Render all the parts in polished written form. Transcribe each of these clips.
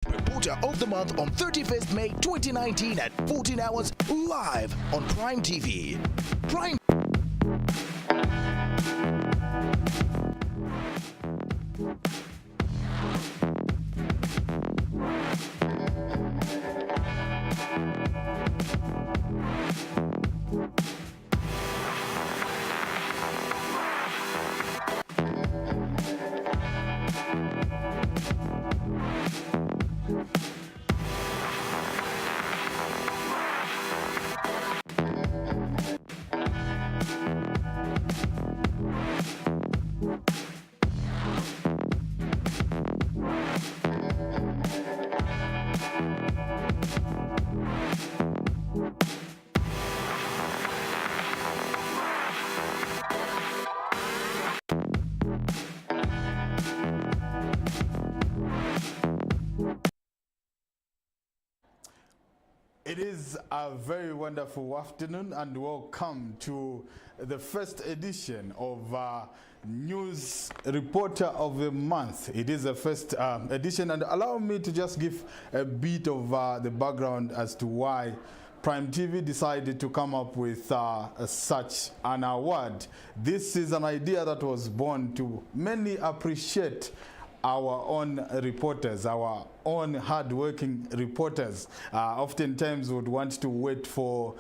Reporter of the Month on 31st May 2019 at 14 hours live on Prime TV. Prime. It is a very wonderful afternoon and welcome to the first edition of News Reporter of the Month. It is the first edition, and allow me to just give a bit of the background as to why Prime TV decided to come up with such an award. This is an idea that was born to mainly appreciate our own reporters, our own hard-working reporters. Oftentimes would want to wait for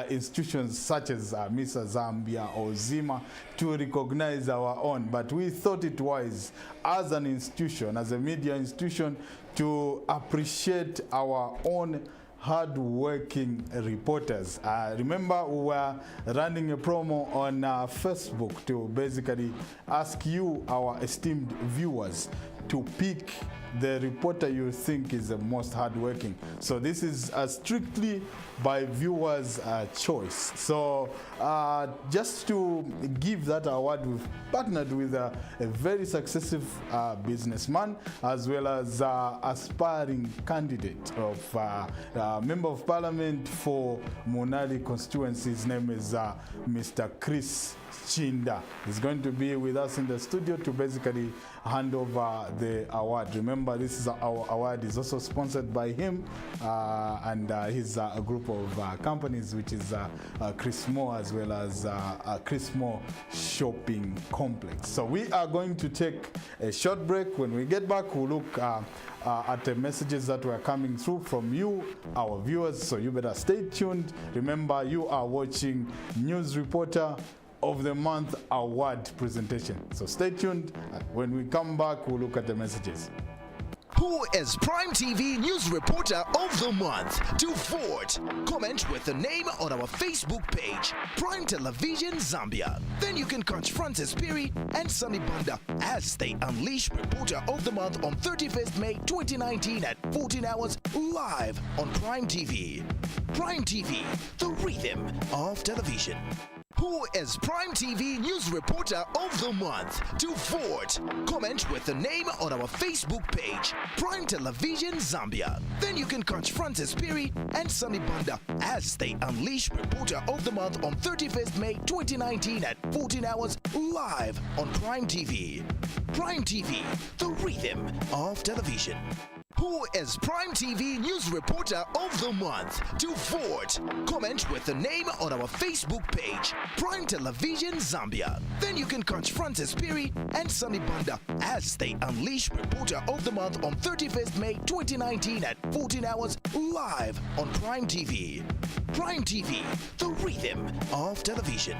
institutions such as Mr. Zambia or Zima to recognize our own. But we thought it wise as an institution, as a media institution, to appreciate our own hard-working reporters. Remember, we were running a promo on Facebook to basically ask you, our esteemed viewers, to pick the reporter you think is the most hardworking. So this is strictly by viewers' choice. So just to give that award, we've partnered with a very successful businessman, as well as aspiring candidate of Member of Parliament for Munali constituency. His name is Mr. Chris Chinda. He's going to be with us in the studio to basically hand over the award. Remember, this is our award is also sponsored by him and his a group of companies, which is Chris Moore, as well as Chris Moore Shopping Complex. So we are going to take a short break. When we get back, we'll look at the messages that were coming through from you, our viewers. So you better stay tuned. Remember, you are watching News Reporter of the Month award presentation. So stay tuned. When we come back, we'll look at the messages. Who is Prime TV News Reporter of the Month? To vote, comment with the name on our Facebook page, Prime Television Zambia. Then you can catch Francis Piri and Sunny Banda as they unleash Reporter of the Month on 31st May 2019 at 14 hours live on Prime TV. Prime TV, the rhythm of television. Who is Prime TV News Reporter of the Month? To vote, comment with the name on our Facebook page, Prime Television Zambia. Then you can catch Francis Piri and Sunny Banda as they unleash Reporter of the Month on 31st May 2019 at 14 hours live on Prime TV. Prime TV, the rhythm of television. Who is Prime TV News Reporter of the Month? To vote, comment with the name on our Facebook page, Prime Television Zambia. Then you can catch Francis Piri and Sunny Banda as they unleash Reporter of the Month on 31st May 2019 at 14 hours live on Prime TV. Prime TV, the rhythm of television.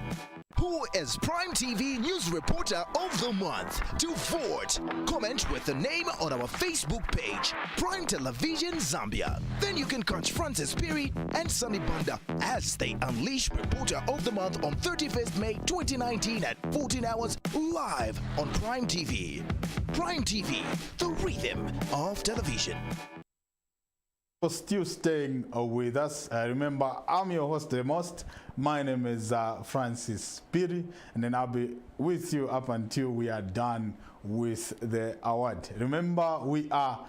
Who is Prime TV News Reporter of the Month? To vote, comment with the name on our Facebook page, Prime Television Zambia. Then you can catch Francis Piri and Sunny Banda as they unleash Reporter of the Month on 31st May 2019 at 14 hours live on Prime TV. Prime TV, the rhythm of television. Still staying with us. Remember, I'm your host, the most. My name is Francis Piri, and then I'll be with you up until we are done with the award. Remember, we are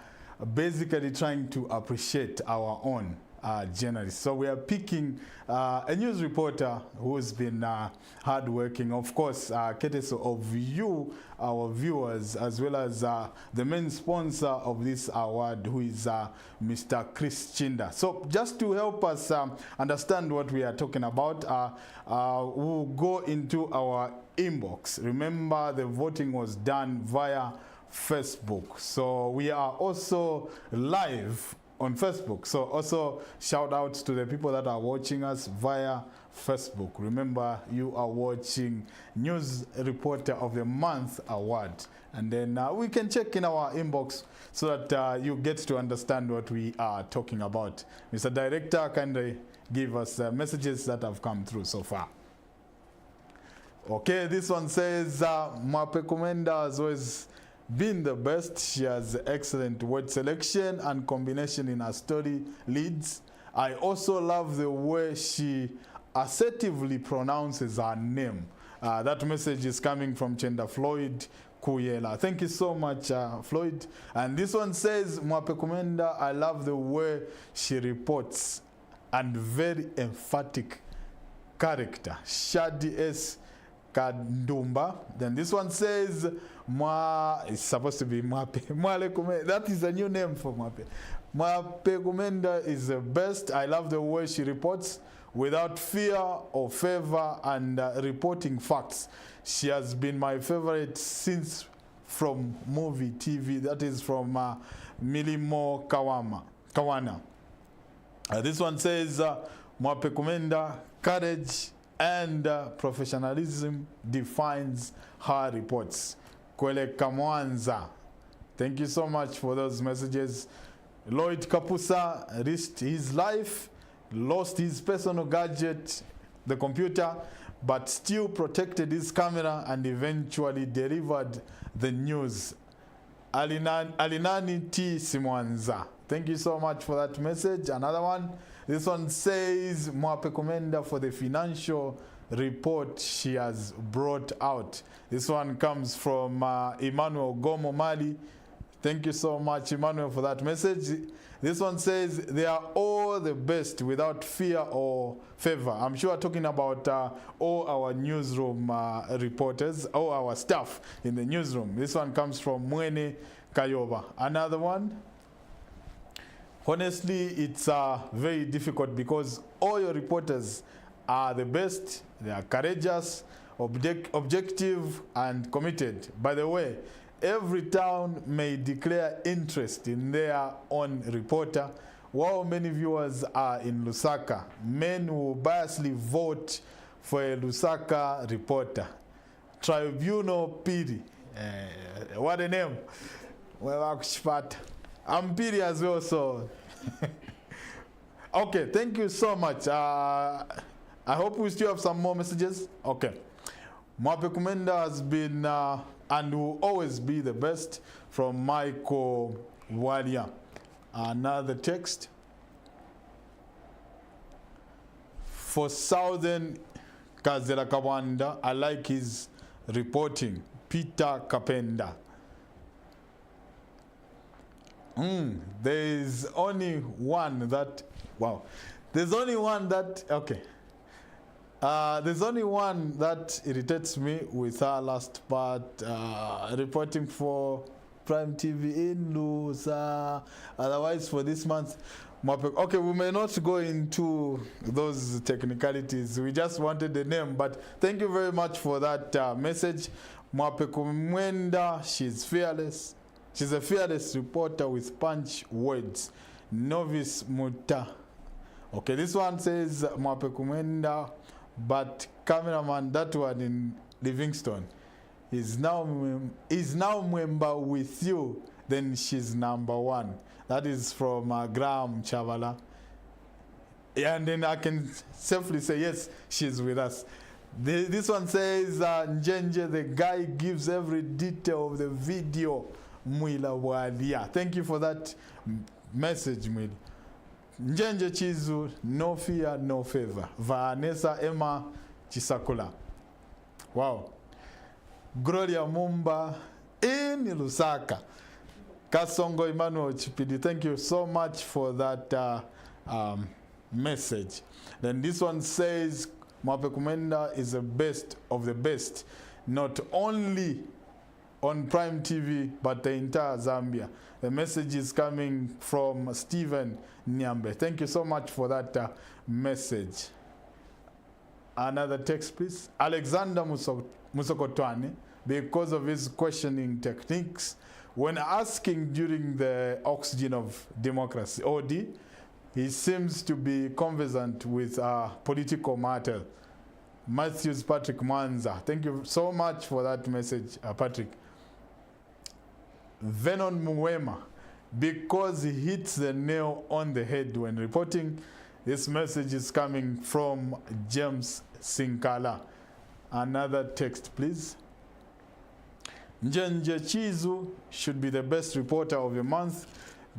basically trying to appreciate our own. journalist. So we are picking a news reporter who's been hardworking, of course, courtesy of you, our viewers, as well as the main sponsor of this award, who is Mr. Chris Chinda. So just to help us understand what we are talking about, we'll go into our inbox. Remember, the voting was done via Facebook. So we are also live on Facebook. So also shout out to the people that are watching us via Facebook. Remember, you are watching News Reporter of the Month Award. And then we can check in our inbox so that you get to understand what we are talking about. Mr. Director, kindly give us the messages that have come through so far. Okay, this one says, Mwape Komenda has always been the best. She has excellent word selection and combination in her story leads. I also love the way she assertively pronounces her name. That message is coming from Chenda Floyd Kuyela. Thank you so much, Floyd. And this one says, Mwape Komenda, I love the way she reports and very emphatic character. Shadi S. Kadumba. Then this one says, it's supposed to be Mwape. Mwale Komenda. That is a new name for Mwape. Mwape Komenda is the best. I love the way she reports without fear or favor and reporting facts. She has been my favorite since from movie TV. That is from Milimo Kawana. This one says, Mwape Komenda, courage and professionalism defines her reports. Kwele Kamwanza. Thank you so much for those messages. Lloyd Kapusa risked his life, lost his personal gadget, the computer, but still protected his camera and eventually delivered the news. Alinani T. Simwanza. Thank you so much for that message. Another one. This one says, Mwape Komenda for the financial report she has brought out. This one comes from Emmanuel Gomo Mali. Thank you so much, Emmanuel, for that message. This one says, they are all the best without fear or favor. I'm sure talking about all our newsroom reporters, all our staff in the newsroom. This one comes from Mwene Kayoba. Another one. Honestly, it's very difficult because all your reporters are the best. They are courageous, objective, and committed. By the way, every town may declare interest in their own reporter. While many viewers are in Lusaka, men will biasly vote for a Lusaka reporter. Tribunal Piri. What a name. Well, I'm Piri as well, so. Okay, thank you so much. I hope we still have some more messages. Okay. Mwape Komenda has been and will always be the best, from Michael Walia. Another text. For Southern Kazera Kawanda, I like his reporting. Peter Kapenda. There's only one that, wow. There's only one that, okay. There's only one that irritates me with her last part, reporting for Prime TV in Lusa. Otherwise, for this month, okay, we may not go into those technicalities. We just wanted the name, but thank you very much for that message. Mwape Komenda, she's fearless. She's a fearless reporter with punch words. Novice Muta. Okay, this one says Mwape Komenda, but cameraman, that one in Livingston, is now member with you, then she's number one. That is from Graham Chavala. And then I can safely say, yes, she's with us. This one says, Njenje, the guy gives every detail of the video. Mwila Walia. Thank you for that message, Mwila. Njenje Chizu, no fear, no favor. Vanessa Emma Chisakula. Wow. Gloria Mumba in Lusaka. Kasongo Emmanuel Chipidi. Thank you so much for that message. Then this one says Mwape Kumenda is the best of the best, not only on Prime TV but the entire Zambia. The message is coming from Stephen Nyambe. Thank you so much for that message. Another text, please. Alexander Musokotwane, because of his questioning techniques when asking during the Oxygen of Democracy, OD, he seems to be conversant with political matter. Matthews Patrick Manza. Thank you so much for that message, Patrick. Venon Muwema, because he hits the nail on the head when reporting. This message is coming from James Sinkala. Another text, please. Njenje Chizu should be the best reporter of the month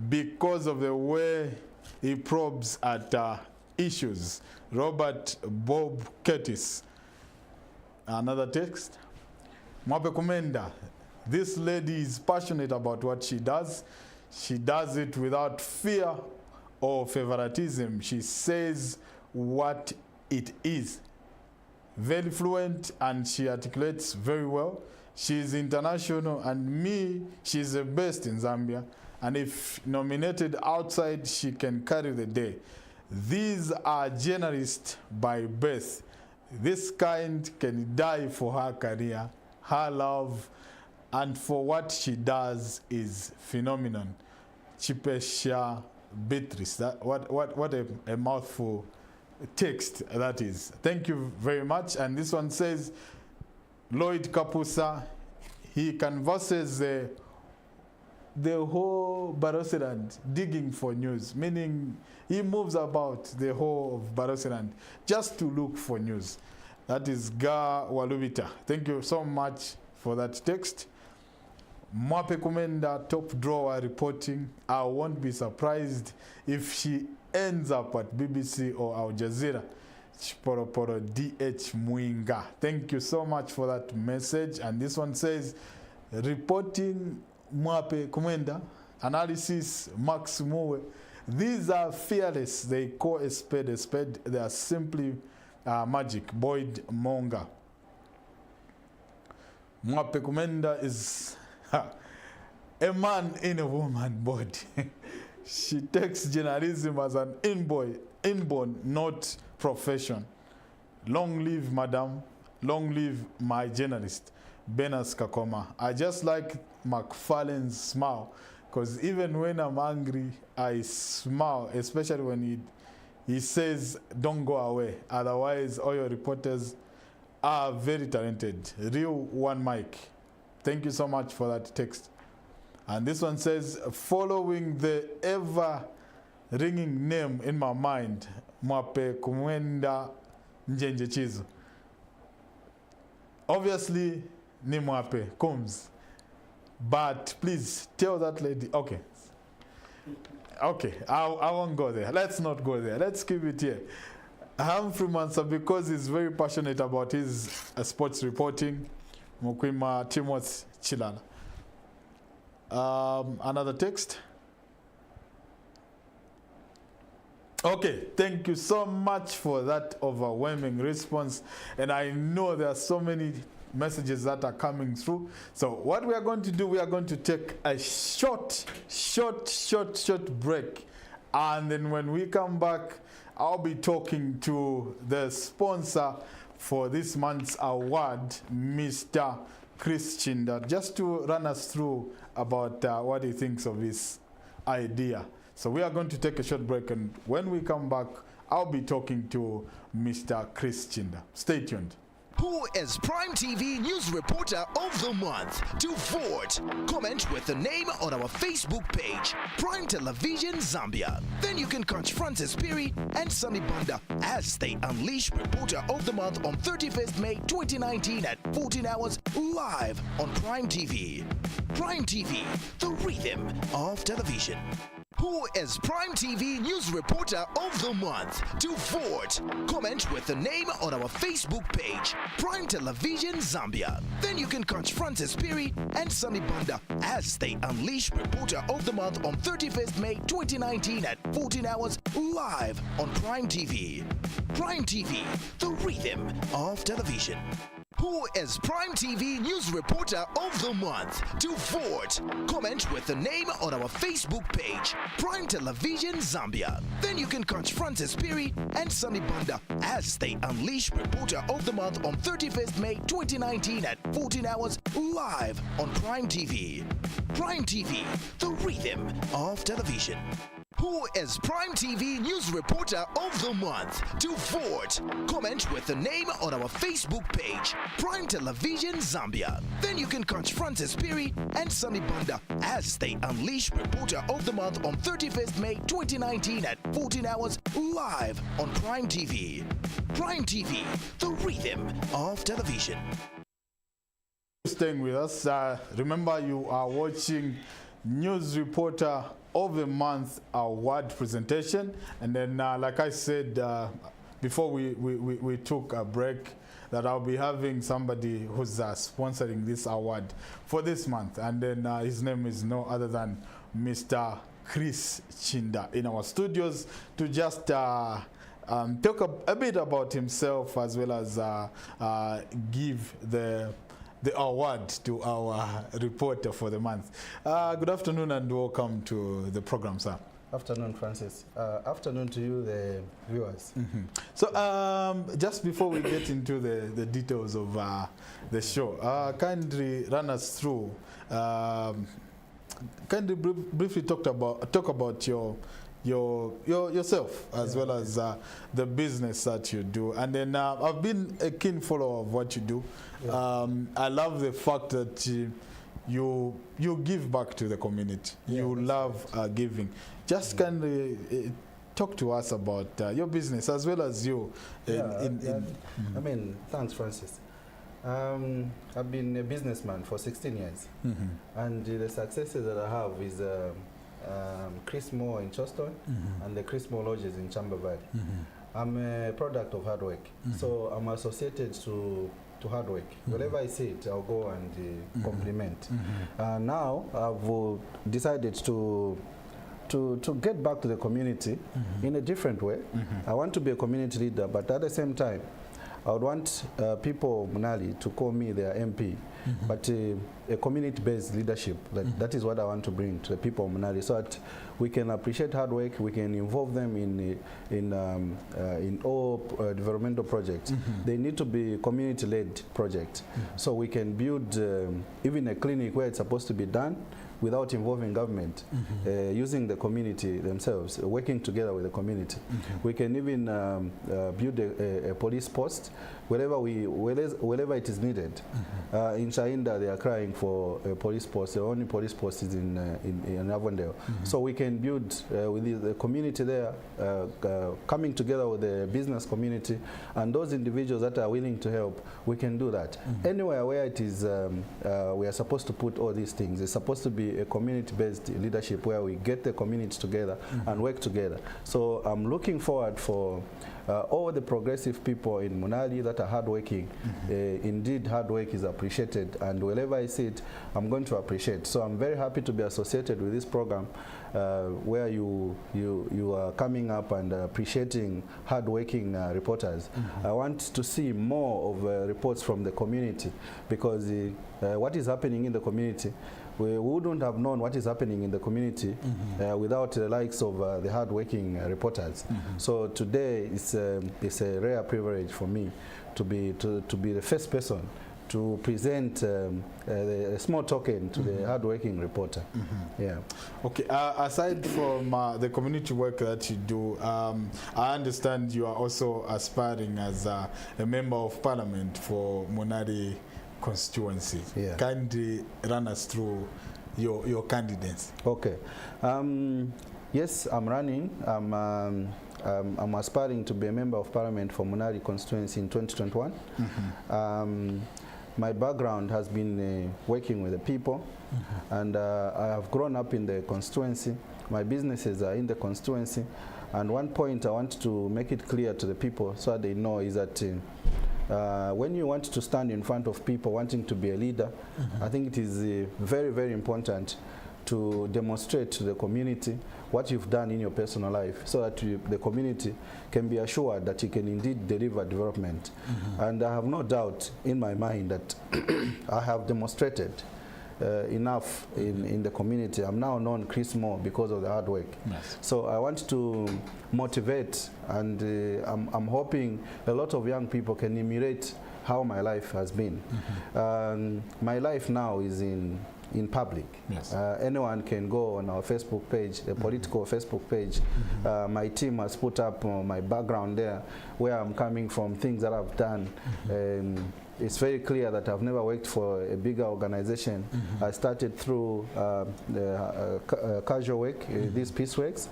because of the way he probes at issues. Robert Bob Curtis. Another text. Mwape Kumenda. This lady is passionate about what she does. She does it without fear or favoritism. She says what it is. Very fluent, and she articulates very well. She is international, and she's the best in Zambia. And if nominated outside, she can carry the day. These are journalists by birth. This kind can die for her career, her love, and for what she does is phenomenal. Chipesha Beatrice. What a mouthful text that is. Thank you very much. And this one says, Lloyd Kapusa, he canvasses the whole Barosiland digging for news, meaning he moves about the whole of Barosiland just to look for news. That is Ga Walubita. Thank you so much for that text. Mwape Kumenda, top drawer reporting. I won't be surprised if she ends up at BBC or Al Jazeera. Chiporoporo DH Mwinga. Thank you so much for that message. And this one says, reporting Mwape Kumenda, analysis Max Muwe. These are fearless. They call a spade a spade. They are simply magic. Boyd Monga. Mwape Kumenda is a man in a woman body. She takes journalism as an inborn, not profession. Long live Madam, long live my journalist, Benas Kakoma. I just like McFarlane's smile, because even when I'm angry, I smile, especially when he says, don't go away. Otherwise, all your reporters are very talented. Real one mic. Thank you so much for that text. And this one says, following the ever-ringing name in my mind, Mwape Kumenda Njenje Chizu. Obviously, ni Mwape Kums. But please tell that lady, okay, I won't go there. Let's not go there. Let's keep it here. Humphrey Mansa, because he's very passionate about his sports reporting. Mukwima Timothy Chilala. Another text. Okay, thank you so much for that overwhelming response. And I know there are so many messages that are coming through. So what we are going to do, we are going to take a short break. And then when we come back, I'll be talking to the sponsor for this month's award, Mr. Chris Chinda, just to run us through about what he thinks of this idea. So we are going to take a short break, and when we come back, I'll be talking to Mr. Chris Chinda. Stay tuned. Who is Prime TV News Reporter of the Month? To vote, comment with the name on our Facebook page, Prime Television Zambia. Then you can catch Francis Piri and Sunny Banda as they unleash Reporter of the Month on 31st May 2019 at 14 hours live on Prime TV. Prime TV, the rhythm of television. Who is Prime TV News Reporter of the Month? To vote, comment with the name on our Facebook page, Prime Television Zambia. Then you can catch Francis Piri and Sunny Banda as they unleash Reporter of the Month on 31st May 2019 at 14 hours live on Prime TV. Prime TV, the rhythm of television. Who is Prime TV News Reporter of the Month? To vote, comment with the name on our Facebook page, Prime Television Zambia. Then you can catch Francis Piri and Sunny Banda as they unleash Reporter of the Month on 31st May 2019 at 14 hours live on Prime TV. Prime TV, the rhythm of television. Who is Prime TV News Reporter of the Month? To vote, comment with the name on our Facebook page, Prime Television Zambia. Then you can catch Francis Piri and Sunny Banda as they unleash Reporter of the Month on 31st May 2019 at 14 hours live on Prime TV. Prime TV, the rhythm of television. Staying with us, remember you are watching News Reporter of the Month award presentation, and then like I said before we took a break, that I'll be having somebody who's sponsoring this award for this month, and then his name is no other than Mr. Chris Chinda in our studios to just talk a bit about himself, as well as give the award to our reporter for the month. Good afternoon and welcome to the program, sir. Afternoon, Francis. Afternoon to you, the viewers. Mm-hmm. So just before we get into the details of the show, kindly run us through, kindly briefly talk about yourself, as well as the business that you do. And then I've been a keen follower of what you do. Yeah. I love the fact that you give back to the community. Yeah, you love giving. Just kindly talk to us about your business, as well as you. I mean, thanks, Francis. I've been a businessman for 16 years. Mm-hmm. And the successes that I have is Chris Moore in Charleston, mm-hmm. and the Chris Moore Lodges in Chamba Valley. Mm-hmm. I'm a product of hard work, mm-hmm. so I'm associated to hard work. Mm-hmm. Wherever I see it, I'll go and mm-hmm. compliment. Mm-hmm. Now I've decided to get back to the community, mm-hmm. in a different way. Mm-hmm. I want to be a community leader, but at the same time, I would want people of Munali to call me their MP, mm-hmm. but a community-based leadership. That is what I want to bring to the people of Munali, so that we can appreciate hard work, we can involve them in all developmental projects. Mm-hmm. They need to be community-led projects, mm-hmm. so we can build even a clinic where it's supposed to be done without involving government, mm-hmm. Using the community themselves, working together with the community. Mm-hmm. We can even build a police post wherever it is needed. Mm-hmm. In Shainda, they are crying for a police post. The only police post is in Avondale. Mm-hmm. So we can build with the community there, coming together with the business community and those individuals that are willing to help. We can do that. Mm-hmm. Anywhere where it is, we are supposed to put all these things. It's supposed to be a community-based leadership where we get the community together, mm-hmm. and work together. So I'm looking forward for all the progressive people in Munali that are hardworking. Mm-hmm. Indeed, hard work is appreciated, and wherever I see it, I'm going to appreciate. So I'm very happy to be associated with this program, where you are coming up and appreciating hardworking reporters. Mm-hmm. I want to see more of reports from the community, because what is happening in the community, we wouldn't have known what is happening in the community, mm-hmm. Without the likes of the hardworking reporters. Mm-hmm. So today it's a rare privilege for me to be the first person to present a small token to, mm-hmm. the hardworking reporter. Mm-hmm. Yeah. Okay. Aside from the community work that you do, I understand you are also aspiring as a member of parliament for Munali constituency. Yeah. Kindly run us through your candidates. Okay. Yes, I'm running. I'm aspiring to be a member of parliament for Munali constituency in 2021. Mm-hmm. My background has been working with the people, mm-hmm. and I have grown up in the constituency my businesses are in the constituency. And one point I want to make it clear to the people so that they know is that when you want to stand in front of people wanting to be a leader, I think it is very, very important to demonstrate to the community what you've done in your personal life so that the community can be assured that you can indeed deliver development. And I have no doubt in my mind that I have demonstrated enough in the community. I'm now known Chris Moore because of the hard work. Yes. So I want to motivate, and I'm hoping a lot of young people can emulate how my life has been. My life now is in public. Yes. Anyone can go on our Facebook page, the political Facebook page. My team has put up my background there, where I'm coming from, things that I've done. It's very clear that I've never worked for a bigger organization. I started through the casual work, these piece works,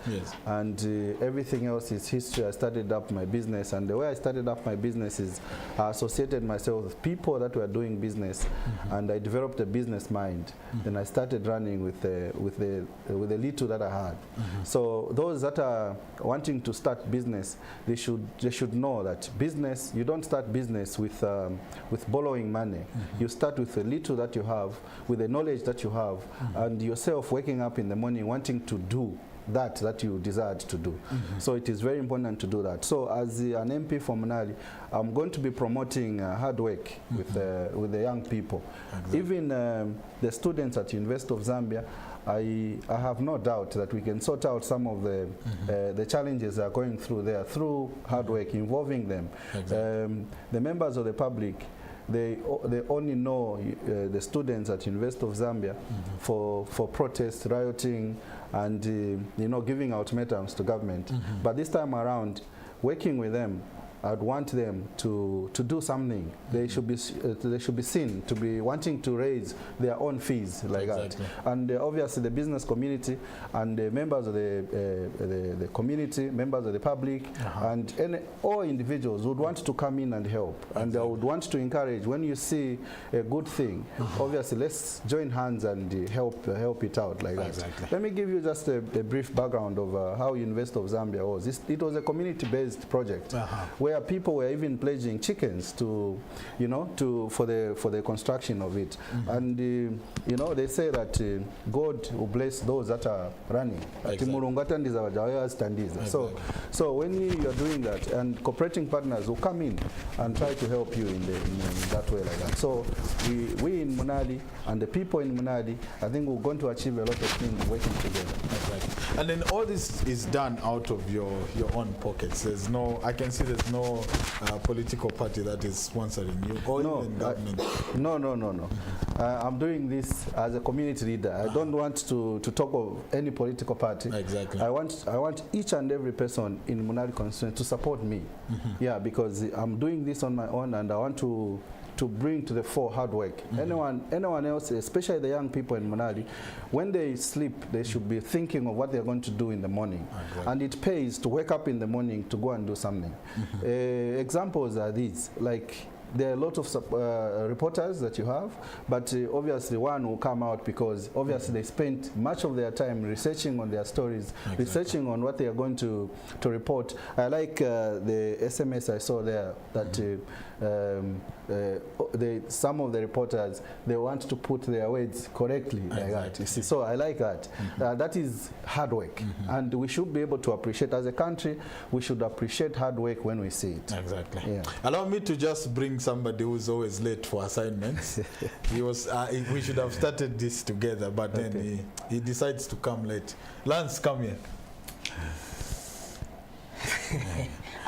and everything else is history. I started up my business, and the way I started up my business is I associated myself with people that were doing business, and I developed a business mind. Then I started running with the little that I had. So those that are wanting to start business, they should know that business, you don't start business with borrowing money. You start with the little that you have, with the knowledge that you have, and yourself waking up in the morning wanting to do that you desired to do. So it is very important to do that. So as an MP for Munali, I'm going to be promoting hard work with the young people. Even the students at University of Zambia, I have no doubt that we can sort out some of the challenges they are going through there through hard work, involving them. The members of the public, they only know the students at University of Zambia for protest, rioting, and giving ultimatums to government. But this time around, working with them, I'd want them to do something. They should be seen to be wanting to raise their own fees like that. And obviously the business community and the members of the community, members of the public, and all individuals would want to come in and help. And I would want to encourage, when you see a good thing, obviously let's join hands and help it out like that. Let me give you just a brief background of how University of Zambia was. It was a community-based project where people were even pledging chickens to, for the construction of it. And they say that God will bless those that are running. So when you are doing that, and cooperating partners will come in and try to help you in that way like that. So we in Munali and the people in Munali, I think we're going to achieve a lot of things working together. And then all this is done out of your own pockets. I can see there's no political party that is sponsoring you, or even government. No. I'm doing this as a community leader. I don't want to talk of any political party. I want each and every person in Munali constituency to support me. Yeah, because I'm doing this on my own, and I want to bring to the fore hard work. Anyone else, especially the young people in Munali, when they sleep, they should be thinking of what they're going to do in the morning. And it pays to wake up in the morning to go and do something. Examples are these, like there are a lot of reporters that you have, but obviously one will come out because obviously they spent much of their time researching on their stories, researching on what they are going to report. I like the SMS I saw there that some of the reporters, they want to put their words correctly like that. You see, so I like that. That is hard work, and we should be able to appreciate, as a country, we should appreciate hard work when we see it. Yeah. Allow me to just bring somebody who's always late for assignments. We should have started this together, but then he decides to come late. Lance, come here.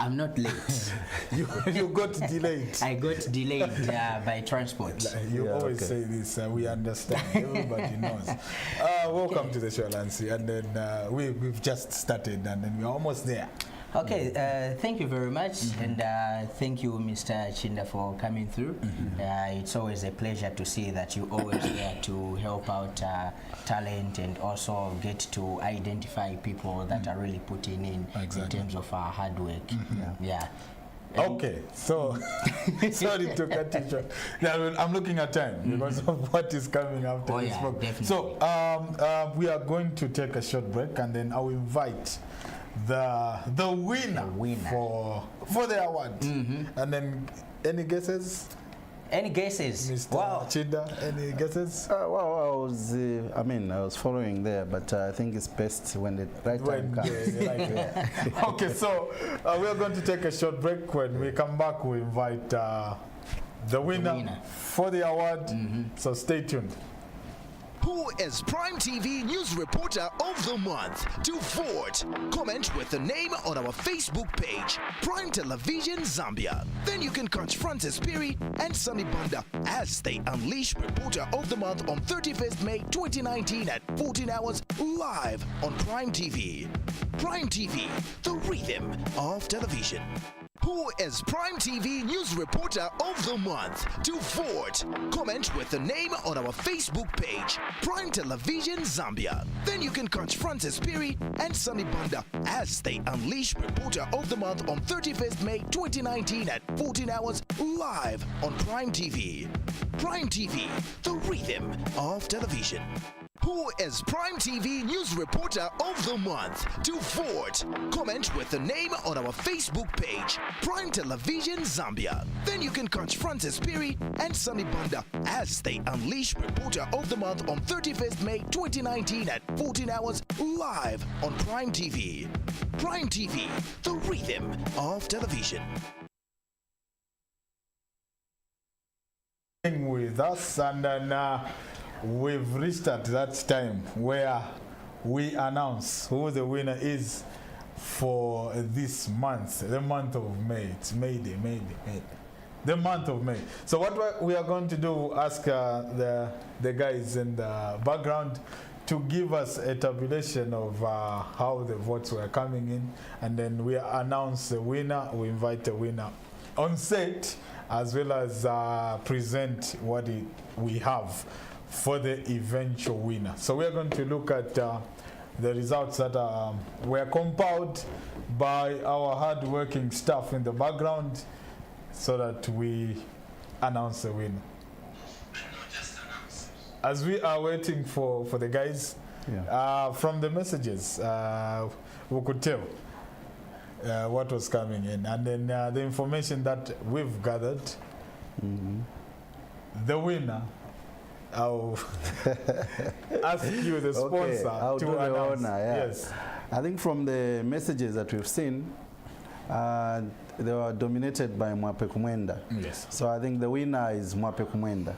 I'm not late. You got delayed. I got delayed by transport. You always say this. We understand. Everybody knows. Welcome to the show, Lancy. And then we've just started, and then we're almost there. Okay, thank you very much, and thank you, Mr. Chinda, for coming through. It's always a pleasure to see that you always there to help out talent and also get to identify people that are really putting in terms of hard work. Okay, so sorry to cut you short. Yeah, I'm looking at time because of what is coming after Oh, this yeah, program. definitely. So we are going to take a short break, and then I'll invite the winner, for the award. And then any guesses? Any guesses? Mr. Wow. Chinda, any guesses? Well, I was following there, but I think it's best when the right time comes. Okay, so we are going to take a short break. When we come back, we invite the winner for the award. So stay tuned. Who is Prime TV News Reporter of the Month? To vote, comment with the name on our Facebook page, Prime Television Zambia. Then you can catch Francis Perry and Sunny Banda as they unleash Reporter of the Month on 31st May 2019 at 14 hours live on Prime TV. Prime TV, the rhythm of television. Who is Prime TV News Reporter of the Month? To vote, comment with the name on our Facebook page, Prime Television Zambia. Then you can catch Francis Perry and Sunny Banda as they unleash Reporter of the Month on 31st May 2019 at 14 hours live on Prime TV. Prime TV, the rhythm of television. Who is Prime TV News Reporter of the Month? To vote, comment with the name on our Facebook page, Prime Television Zambia. Then you can catch Francis Perry and Sunny Banda as they unleash Reporter of the Month on 31st May 2019 at 14 hours live on Prime TV. Prime TV, the rhythm of television. With us, and then we've reached at that time where we announce who the winner is for this month, the month of May. It's May, the month of May. So what we are going to do, ask the guys in the background to give us a tabulation of how the votes were coming in, and then we announce the winner. We invite the winner on set, as well as present what we have for the eventual winner. So we are going to look at the results that were compiled by our hard-working staff in the background, so that we announce the winner. As we are waiting for the guys, from the messages, we could tell what was coming in, and then the information that we've gathered, the winner, I'll ask you, the sponsor, I'll to do the announce. honor, yeah. Yes. I think from the messages that we've seen, they were dominated by Mwape Kumwenda. Yes. So I think the winner is Mwape Kumwenda.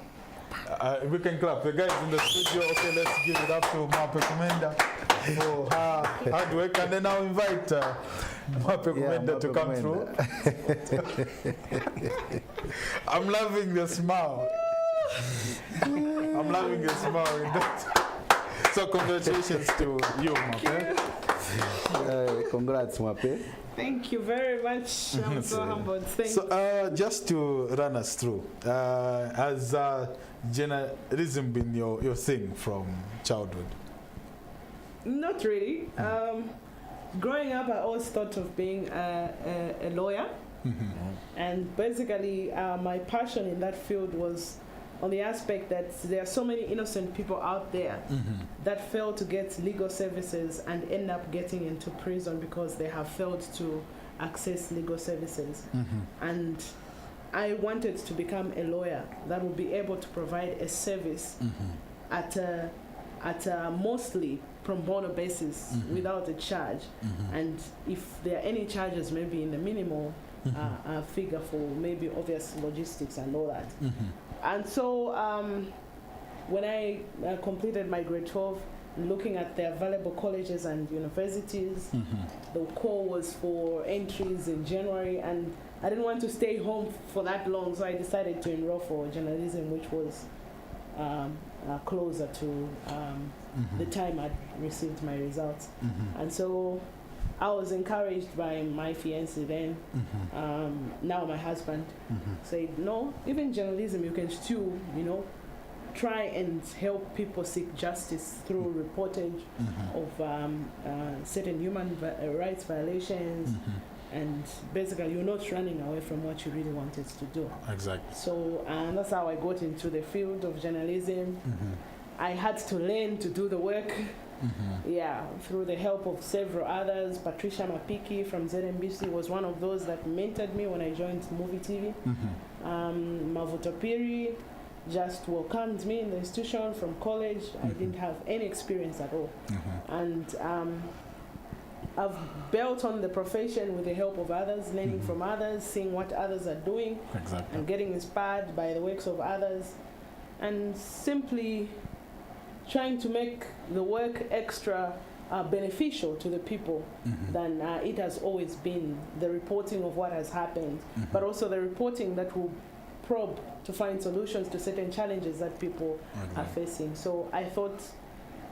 We can clap. The guys in the studio, okay, let's give it up to Mwape Kumwenda for her hard work, and then I'll invite Mwape Kumwenda to come through. I'm loving the smile. I'm loving the smile in that. So congratulations to you, Mwape. Congrats, Mwape. Thank you very much. I'm so humbled. Thank you. So just to run us through, has journalism been your thing from childhood? Not really. Growing up, I always thought of being a lawyer. And basically, my passion in that field was on the aspect that there are so many innocent people out there that fail to get legal services and end up getting into prison because they have failed to access legal services. And I wanted to become a lawyer that would be able to provide a service at a mostly pro bono basis without a charge. And if there are any charges, maybe in the minimal figure for maybe obvious logistics and all that. And so when I completed my grade 12, looking at the available colleges and universities, the call was for entries in January, and I didn't want to stay home for that long, so I decided to enroll for journalism, which was closer to the time I'd received my results. And so I was encouraged by my fiancé then, now my husband, said, no, even journalism, you can still, try and help people seek justice through reportage of certain human rights violations, and basically you're not running away from what you really wanted to do. Exactly. So and that's how I got into the field of journalism. I had to learn to do the work. Yeah, through the help of several others. Patricia Mapiki from ZNBC was one of those that mentored me when I joined Movie TV. Mavuto Piri just welcomed me in the institution from college. I didn't have any experience at all. And I've built on the profession with the help of others, learning from others, seeing what others are doing, and getting inspired by the works of others, and simply trying to make the work extra beneficial to the people than it has always been. The reporting of what has happened, but also the reporting that will probe to find solutions to certain challenges that people are facing. So I thought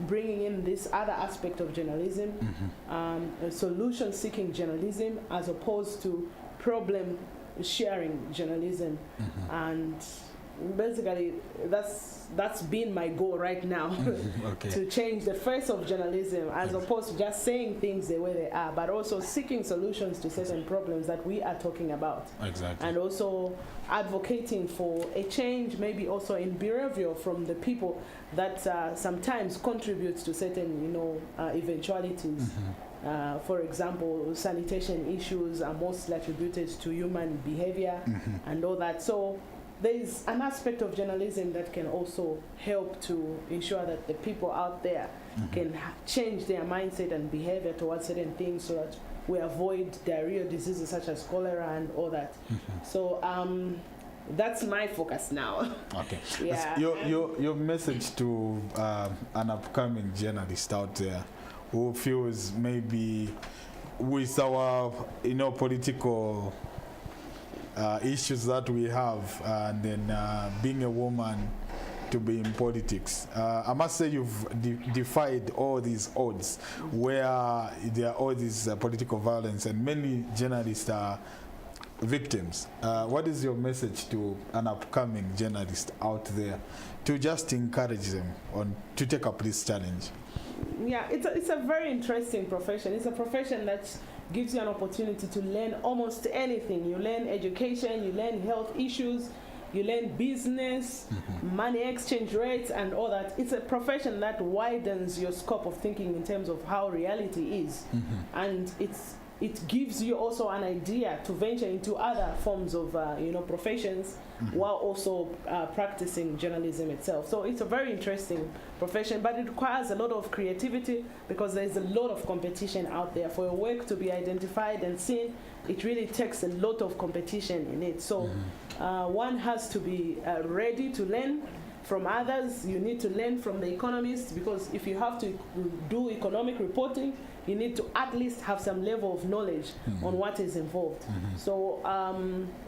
bringing in this other aspect of journalism, solution-seeking journalism, as opposed to problem-sharing journalism, and basically that's been my goal right now. To change the face of journalism, as opposed to just saying things the way they are, but also seeking solutions to certain problems that we are talking about. And also advocating for a change, maybe also in behavior from the people that sometimes contributes to certain eventualities. For example, sanitation issues are mostly attributed to human behavior and all that. So there's an aspect of journalism that can also help to ensure that the people out there can change their mindset and behavior towards certain things, so that we avoid diarrheal diseases such as cholera and all that. So that's my focus now. Okay. Yeah. Your message to an upcoming journalist out there who feels maybe with our political issues that we have, and then being a woman to be in politics. I must say you've defied all these odds where there are all this political violence, and many journalists are victims. What is your message to an upcoming journalist out there to just encourage them to take up this challenge? Yeah, it's a very interesting profession. It's a profession that gives you an opportunity to learn almost anything. You learn education, you learn health issues, you learn business, money exchange rates, and all that. It's a profession that widens your scope of thinking in terms of how reality is. And it gives you also an idea to venture into other forms of professions while also practicing journalism itself. So it's a very interesting profession, but it requires a lot of creativity, because there's a lot of competition out there. For your work to be identified and seen, it really takes a lot of competition in it. So one has to be ready to learn from others. You need to learn from the economists, because if you have to do economic reporting, you need to at least have some level of knowledge on what is involved. So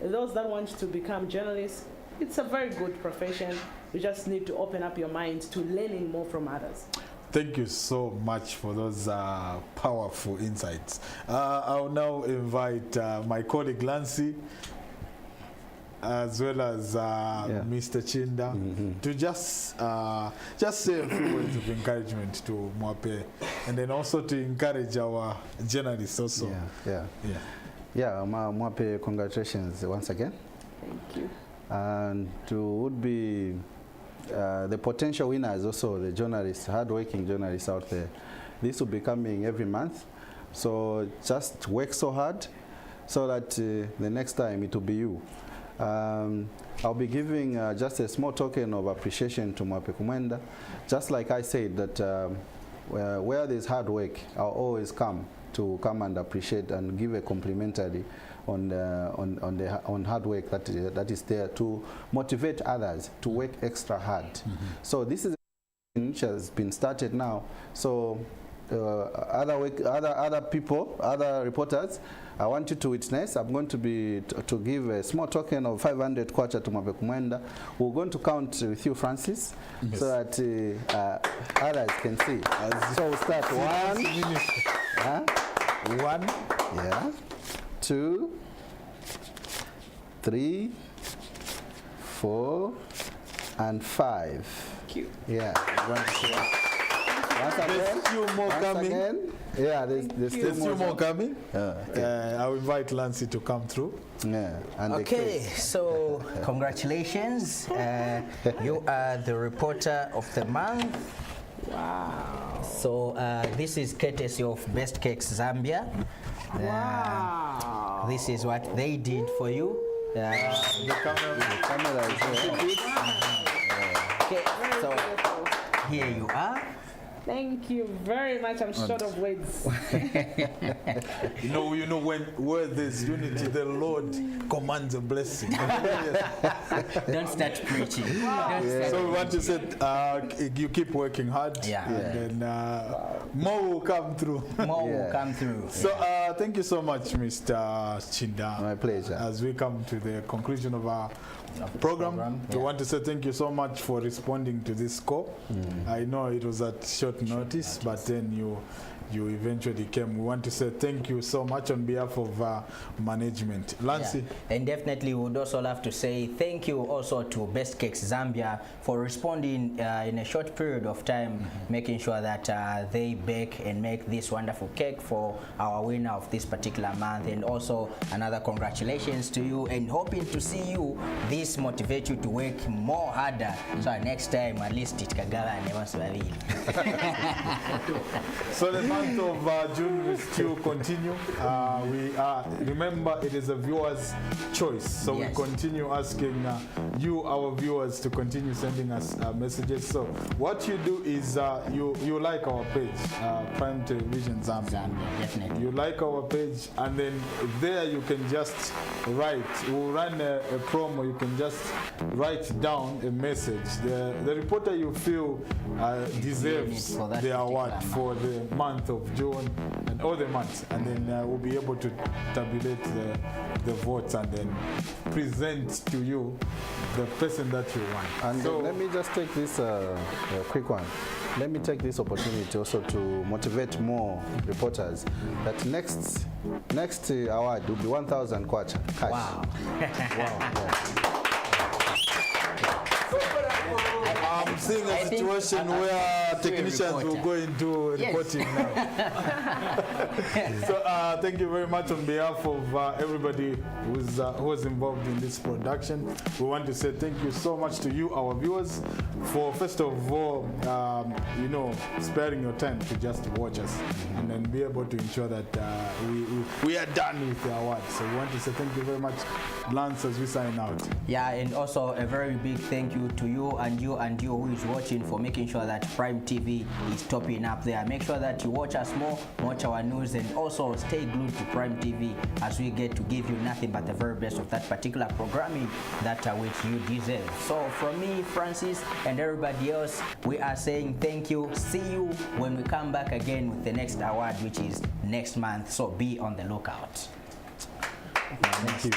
those that want to become journalists, it's a very good profession. You just need to open up your mind to learning more from others. Thank you so much for those powerful insights. I'll now invite my colleague Lancy, as well as Mr. Chinda, to just say a few words of encouragement to Mwape, and then also to encourage our journalists also. Mwape, congratulations once again. Thank you. And would be the potential winners also, the journalists, hard-working journalists out there. This will be coming every month, so just work so hard so that the next time it will be you. I'll be giving just a small token of appreciation to Mwape Kumwenda. Just like I said, that where there's hard work, I'll always come and appreciate and give a complimentary on hard work that is there to motivate others to work extra hard. So this is which has been started now. So other people, other reporters, I want you to witness. I'm going to give a small token of 500 kwacha to Mwape Kumwenda. We're going to count with you, Francis, so that others can see. So we'll start 1, 2, 3, 4, and 5. Thank you. Yeah. Once There's again, few more once coming. again, yeah, there's There's few more coming. Okay. I'll invite Lancy to come through. Yeah, and the Okay, case. so congratulations. You are the reporter of the month. Wow. So this is courtesy of Best Cakes Zambia. Wow. This is what they did for you. The camera. The camera is there. Okay, so here you are. Thank you very much. I'm short of words. You know, where there's unity, the Lord commands a blessing. Don't start preaching. Don't start So we want to say you keep working hard, Yeah. and then more will come through. More will Yeah. come through. So thank you so much, Mr. Chinda. My pleasure. As we come to the conclusion of our program, we want to say thank you so much for responding to this call. I know it was at short notice, but then you eventually came. We want to say thank you so much on behalf of management. Lancy. Yeah. And definitely we would also have to say thank you also to Best Cakes Zambia for responding in a short period of time, making sure that they bake and make this wonderful cake for our winner of this particular month. And also another congratulations to you, and hoping to see you. This motivate you to work more harder. So next time at least it kagala never swallow. So the month of June will still continue. Remember, it is a viewer's choice. So Yes. we continue asking you, our viewers, to continue sending us messages. So what you do is you like our page, Prime Television Zambia. Definitely. You like our page, and then there you can just write. We'll run a promo. You can just write down a message. The reporter you feel deserves for that the award particular for the month of June and all the months, and then we'll be able to tabulate the votes and then present to you the person that you want. And so let me just take this quick one. Let me take this opportunity also to motivate more reporters that next award will be 1,000 kwacha cash. Wow. I'm seeing I a think situation where technicians will go into Yes. reporting now. So thank you very much on behalf of everybody who was involved in this production. We want to say thank you so much to you, our viewers, for first of all, sparing your time to just watch us and then be able to ensure that we are done with the award. So we want to say thank you very much, Lance, as we sign out. Yeah, and also a very big thank you to you who is watching for making sure that Prime TV is topping up there. Make sure that you watch us more, watch our news, and also stay glued to Prime TV as we get to give you nothing but the very best of that particular programming that which you deserve. So from me, Francis, and everybody else, we are saying thank you. See you when we come back again with the next award, which is next month. So be on the lookout. Thank you.